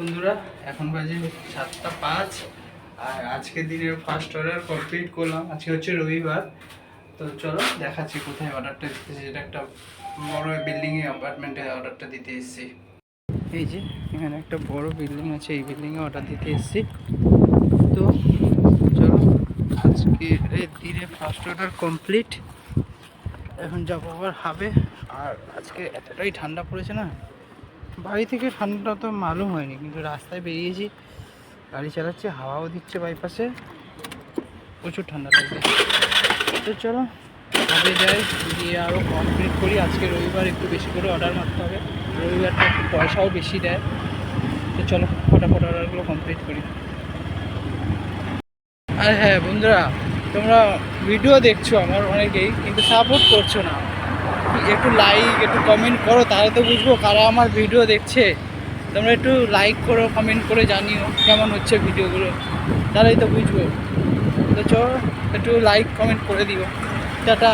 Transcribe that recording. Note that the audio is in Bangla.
বন্ধুরা, এখন বাজে 7:05 আর আজকের দিনের ফার্স্ট অর্ডার কমপ্লিট করলাম। আজকে হচ্ছে রবিবার। তো চলো দেখাচ্ছি কোথায় অর্ডারটা দিতেছি। এটা একটা বড় বিল্ডিংয়ে অ্যাপার্টমেন্টে অর্ডারটা দিতে এসেছি। এই যে এখানে একটা বড় বিল্ডিং আছে, এই বিল্ডিংয়ে অর্ডার দিতে এসেছি। তো চলো আজকে দিনে ফার্স্ট অর্ডার কমপ্লিট। এখন যাবো আবার হাবে। আর আজকে এতটাই ঠান্ডা পড়েছে না, বাড়ি থেকে ঠান্ডাটা তো মালুম হয়নি, কিন্তু রাস্তায় বেরিয়েছি, গাড়ি চালাচ্ছি, হাওয়াও দিচ্ছে বাইপাসে, প্রচুর ঠান্ডা লাগছে। তো চলো আগে যাই, গিয়ে আরও কমপ্লিট করি। আজকে রবিবার, একটু বেশি করে অর্ডার মারতে হবে। রবিবারটা একটু পয়সাও বেশি দেয়। তো চলো ফটাফট অর্ডারগুলো কমপ্লিট করি। আর হ্যাঁ বন্ধুরা, তোমরা ভিডিও দেখছো আমার অনেকেই, কিন্তু সাপোর্ট করছো না। একটু লাইক, একটু কমেন্ট করো, তাহলে তো বুঝবো কারা আমার ভিডিও দেখছে। তোমরা একটু লাইক করো, কমেন্ট করে জানিও কেমন হচ্ছে ভিডিওগুলো, তাহলেই তো বুঝবো। তো চলো একটু লাইক কমেন্ট করে দিও। টাটা।